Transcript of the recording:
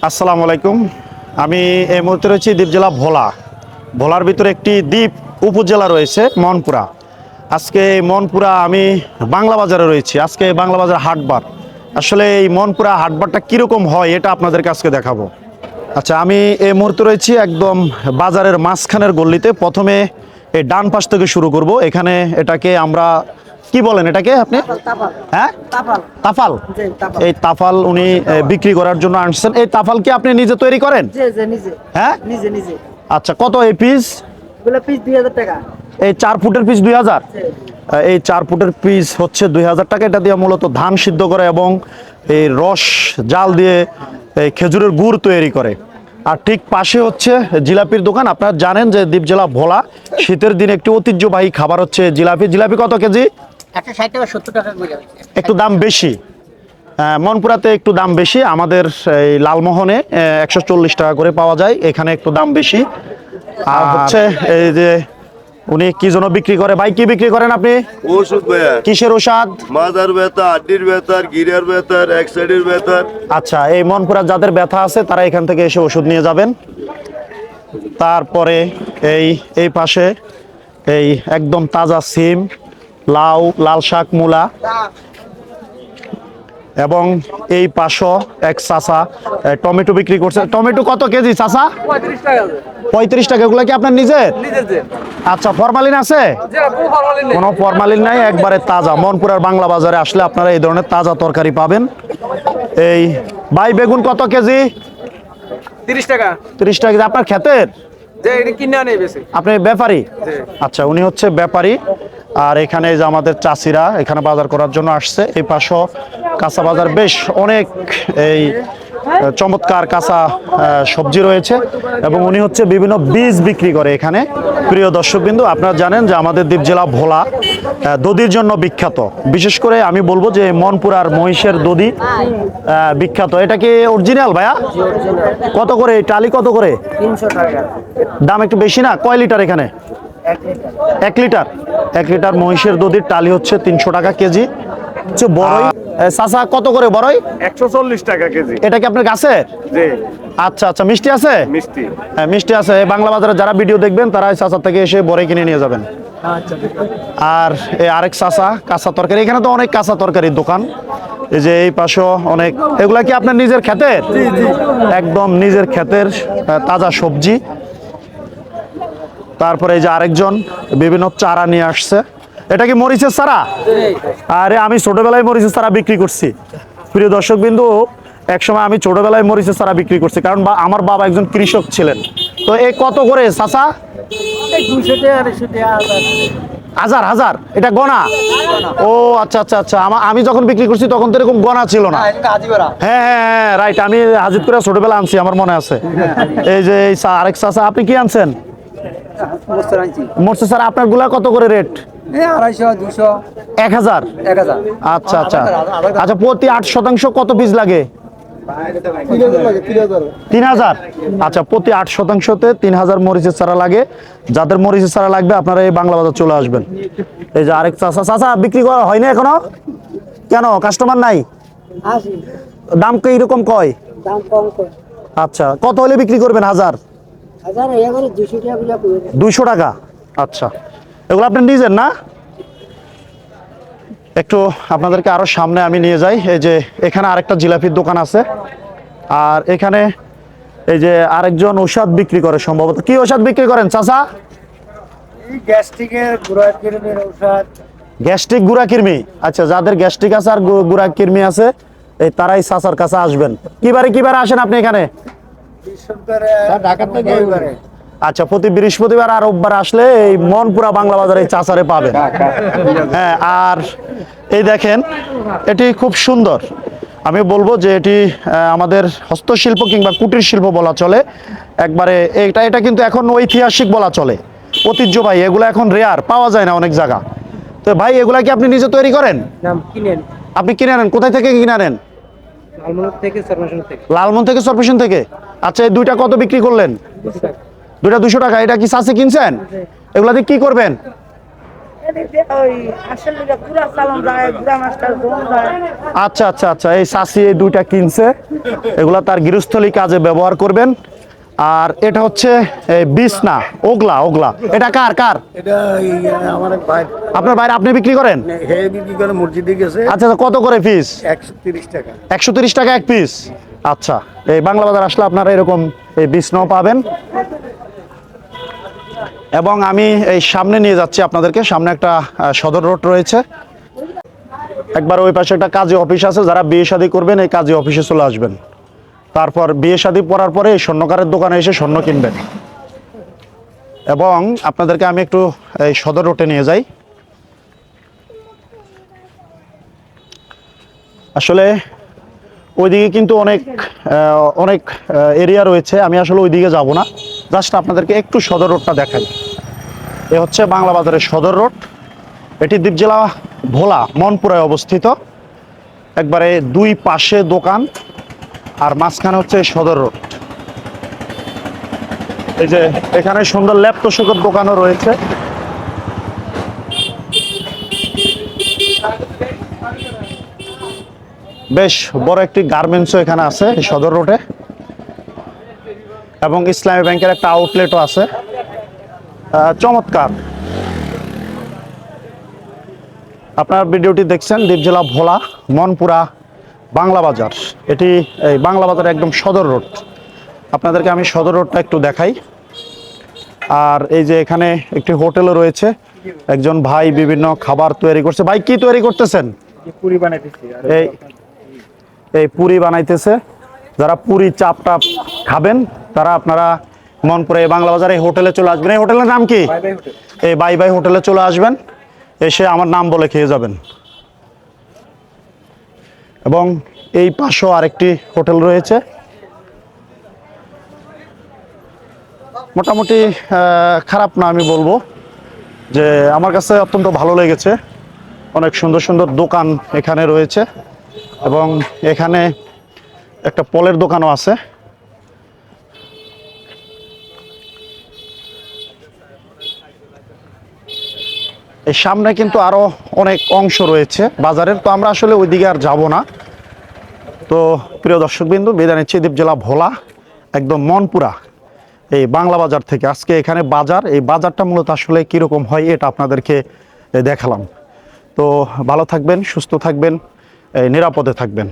আসসালামু আলাইকুম। আমি এই মুহূর্তে রয়েছি দ্বীপ জেলা ভোলা। ভোলার ভিতরে একটি দ্বীপ উপজেলা রয়েছে মনপুরা। আজকে এই মনপুরা আমি বাংলা বাজারে রয়েছি। আজকে বাংলা বাজার হাটবার। আসলে এই মনপুরা হাটবারটা কীরকম হয় এটা আপনাদেরকে আজকে দেখাবো। আচ্ছা, আমি এই মুহূর্তে রয়েছি একদম বাজারের মাঝখানের গল্লিতে। প্রথমে এই ডান পাশ থেকে শুরু করব। এখানে এটাকে আমরা কি বলেন এটাকে আপনি? হ্যাঁ, তাফাল। এই তাফাল উনি বিক্রি করার জন্য আনছেন। এই তাফাল কি আপনি নিজে তৈরি করেন? হ্যাঁ, নিজে। আচ্ছা, কত এই পিস? পিস 2000 টাকা। এই 4 ফুটের পিস 2000। এই 4 ফুটের পিস হচ্ছে 2000 টাকা। এটা দিয়ে মূলত ধান সিদ্ধ করে এবং এই রস জাল দিয়ে এই খেজুরের গুড় তৈরি করে। আর ঠিক পাশে হচ্ছে জিলাপির দোকান। আপনারা জানেন যে দ্বীপ জেলা ভোলা শীতের দিনে একটি ঐতিহ্যবাহী খাবার হচ্ছে জিলাপি। জিলাপি কত কেজি? 160 টাকা 70 টাকা করে। একটু দাম বেশি। মনপুরাতে একটু দাম বেশি। আমাদের এই লালমোহনে 140 টাকা করে পাওয়া যায়। এখানে একটু দাম বেশি। আর হচ্ছে এই যে উনি কি জন্য বিক্রি করে? ভাই, কি বিক্রি করেন আপনি? ওষুধ ভাইয়া। কিসের ওষুধ? মাথার ব্যথা, হাড্ডির ব্যথা, গিরার ব্যথা, এক সাইডের ব্যথা। আচ্ছা, এই মনপুরা যাদের ব্যথা আছে তারা এখান থেকে এসে ওষুধ নিয়ে যাবেন। তারপরে এই পাশে এই একদম তাজা সিম, লাউ, লাল শাক, মূলা এবং এই পাশও এক চাচা টমেটো বিক্রি করছে। টমেটো কত কেজি চাচা? 35 টাকা। 35 টাকা। এগুলা কি আপনার নিজের? আচ্ছা, ফরমালিন আছে? কোনো ফরমালিন নাই, একবারে তাজা। মনপুরার বাংলা বাজারে আসলে আপনারা এই ধরনের তাজা তরকারি পাবেন। এই ভাই, বেগুন কত কেজি? 30 টাকা। 30 টাকা কেজি। আপনার ক্ষেতের? যে এটা কিনে আনে বেশি। আপনি ব্যাপারী? আচ্ছা, উনি হচ্ছে ব্যাপারী। আর এখানে যে আমাদের চাষিরা এখানে বাজার করার জন্য আসছে। এই পাশও কাঁচা বাজার, বেশ অনেক এই চমৎকার কাঁচা সবজি রয়েছে এবং উনি হচ্ছে বিভিন্ন বীজ বিক্রি করে এখানে। প্রিয় দর্শকবৃন্দ, আপনারা জানেন যে আমাদের দ্বীপ জেলা ভোলা দধির জন্য বিখ্যাত। বিশেষ করে আমি বলবো যে মনপুরার মহিষের দধি বিখ্যাত। এটা কি অরিজিনাল ভাইয়া? কত করে এই টালি? কত করে? 300 টাকা। দাম একটু বেশি না? কয় লিটার এখানে? 1 লিটার। 1 লিটার মহিষের দধির টালি হচ্ছে 300 টাকা কেজি। হচ্ছে বড়ই। চাচা, কত করে বড়ই? 140 টাকা কেজি। এটা কি আপনার গাছে? জি। আচ্ছা আচ্ছা, মিষ্টি আছে? মিষ্টি। হ্যাঁ, মিষ্টি আছে। এই বাংলা বাজারে যারা ভিডিও দেখবেন তারা এই চাচা থেকে এসে বড়ই কিনে নিয়ে যাবেন। আচ্ছা। আর এই আরেক চাচা কাঁচা তরকারি। এখানে তো অনেক কাঁচা তরকারির দোকান। এই যে এই পাশেও অনেক। এগুলা কি আপনার নিজের ক্ষেতের? একদম নিজের ক্ষেতের তাজা সবজি। তারপরে এই যে আরেকজন বিভিন্ন চারা নিয়ে আসছে। এটা কি মরিচের চারা? আরে, আমি ছোটবেলায় মরিচের চারা বিক্রি করছি। প্রিয় দর্শকবিন্দু, একসময় আমি ছোটবেলায় মরিচের চারা বিক্রি করছি, কারণ আমার বাবা একজন কৃষক ছিলেন। তো এই কত করে চাচা? 200 টাকা 200 টাকা। হাজার হাজার? এটা গনা? ও আচ্ছা আচ্ছা আচ্ছা। আমি যখন বিক্রি করছি তখন তো এরকম গনা ছিল না। হ্যাঁ হ্যাঁ হ্যাঁ, রাইট। আমি হাজির করে ছোটবেলা আনছি, আমার মনে আছে। এই যে এই আরেক চাচা, আপনি কি আনছেন? মরছে স্যার। আপনার গুলা কত করে রেট? 250 200 1000। 1000। আচ্ছা আচ্ছা আচ্ছা। প্রতি 8% কত পিস লাগে? 3000। আচ্ছা, প্রতি 8%তে 3000 মরিচের চারা লাগে। যাদের মরিচের চারা লাগবে আপনারা এই বাংলা বাজার চলে আসবেন। এই যে আরেক চাচা। চাচা, বিক্রি করা হয়নি এখনো? কেন, কাস্টমার নাই? দাম কি এরকম কয়? দাম কম কর। আচ্ছা, কত হলে বিক্রি করবেন? 1000? 200 টাকা গুলা কই? 200 টাকা। আচ্ছা, এগুলো আপনার নিজের না? একটু আপনাদেরকে আরো সামনে আমি নিয়ে যাই। এই যে এখানে আরেকটা জিলাপির দোকান আছে। আর এখানে এই যে আরেকজন ওষুধ বিক্রি করে সম্ভবত। কি ওষুধ বিক্রি করেন চাচা? এই গ্যাস্ট্রিকের গুড়া কিরমির ঔষধ। গ্যাস্ট্রিক গুড়া কিরমি। আচ্ছা, যাদের গ্যাস্ট্রিক আছে আর গুড়া কিরমি আছে এই তারাই চাচার কাছে আসবেন। কিবারে আসেন আপনি এখানে? ঢাকা থেকে এবারে। আচ্ছা, প্রতি বৃহস্পতিবার আর রোববার আসলে এই মনপুরা বাংলা বাজারে এই চাচারে পাবেন। হ্যাঁ, আর এই দেখেন, এটি খুব সুন্দর। আমি বলবো যে এটি আমাদের হস্তশিল্প কিংবা কুটির শিল্প বলা চলে একবারে। এটা কিন্তু এখন ঐতিহাসিক বলা চলে, ঐতিহ্যবাহী। এগুলো এখন রেয়ার, পাওয়া যায় না অনেক জায়গা। তো ভাই, এগুলা কি আপনি নিজে তৈরি করেন? কিনেন। আপনি কিনে আনেন? কোথায় থেকে কিনে আনেন? লালমন থেকে, সরপেশন থেকে। আচ্ছা, এই দুইটা কত বিক্রি করলেন? দুইটা 200 টাকা। এটা কি চাচি কিনছেন? এগুলা দিয়ে কি করবেন? আচ্ছা আচ্ছা আচ্ছা, এই চাষি এই দুইটা কিনছে, এগুলা তার গৃহস্থলী কাজে ব্যবহার করবেন। আর এটা হচ্ছে এই বিছনা, ওগলা ওগলা, এটা কার কার? এটা আমার এক ভাই, আপনার বাইরে আপনি বিক্রি করেন? হে বিক্রি করে মসজিদে গেছে, আচ্ছা আচ্ছা, কত করে পিস? 130 টাকা। 130 টাকা এক পিস। আচ্ছা, এই বাংলা বাজার আসলে আপনারা এরকম এই বিছনাও পাবেন। এবং আমি এই সামনে নিয়ে যাচ্ছি আপনাদেরকে, সামনে একটা সদর রোড রয়েছে, একবার ওই পাশে একটা কাজী অফিস আছে, যারা বিয়ে শাদী করবেন এই কাজী অফিসে চলে আসবেন, তারপর বিয়ে শাদী পড়ার পরে এই স্বর্ণকারের দোকানে এসে স্বর্ণ কিনবেন। এবং আপনাদেরকে আমি একটু এই সদর রোডে নিয়ে যাই। আসলে ওইদিকে কিন্তু অনেক এরিয়া রয়েছে, আমি আসলে ওইদিকে যাব না, জাস্ট আপনাদেরকে একটু সদর রোডটা দেখাই। এ হচ্ছে বাংলা বাজারের সদর রোড, এটি দ্বীপ জেলা ভোলা মনপুরায় অবস্থিত। একবারে দুই পাশে দোকান আর মাঝখানে হচ্ছে সদর রোড। এই যে এখানে সুন্দর ল্যাপ তোষকের দোকানও রয়েছে। বেশ বড় একটি গার্মেন্টসও এখানে আছে এই সদর রোডে, এবং ইসলামী ব্যাংকের একটা আউটলেটও আছে। চমৎকার। আপনার ভিডিওটি দেখছেন দ্বীপ জেলা ভোলা মনপুরা বাংলা বাজার, এটি এই বাংলা বাজার একদম সদর রোড। আপনাদেরকে আমি সদর রোডটা একটু দেখাই। আর এই যে এখানে একটি হোটেলও রয়েছে, একজন ভাই বিভিন্ন খাবার তৈরি করছে। ভাই কি তৈরি করতেছেন? পুরি বানাইতেছি। এই পুরি বানাইতেছে। যারা পুরি চাপ টাপ খাবেন তারা আপনারা মনপুরে এই বাংলা বাজারে হোটেলে চলে আসবেন। এই হোটেলের নাম কি? এই বাই বাই হোটেলে চলে আসবেন, এসে আমার নাম বলে খেয়ে যাবেন। এবং এই পাশেও আরেকটি হোটেল রয়েছে, মোটামুটি খারাপ না আমি বলবো, যে আমার কাছে অত্যন্ত ভালো লেগেছে। অনেক সুন্দর সুন্দর দোকান এখানে রয়েছে, এবং এখানে একটা পলের দোকানও আছে। এই সামনে কিন্তু আরো অনেক অংশ রয়েছে বাজারের, তো আমরা আসলে ওইদিকে আর যাব না। তো প্রিয় দর্শকবিন্দু, বিদায় নিচ্ছি দ্বীপ জেলা ভোলা একদম মনপুরা এই বাংলা বাজার থেকে। আজকে এখানে বাজার, এই বাজারটা মূলত আসলে কীরকম হয় এটা আপনাদেরকে দেখালাম। তো ভালো থাকবেন, সুস্থ থাকবেন, নিরাপদে থাকবেন।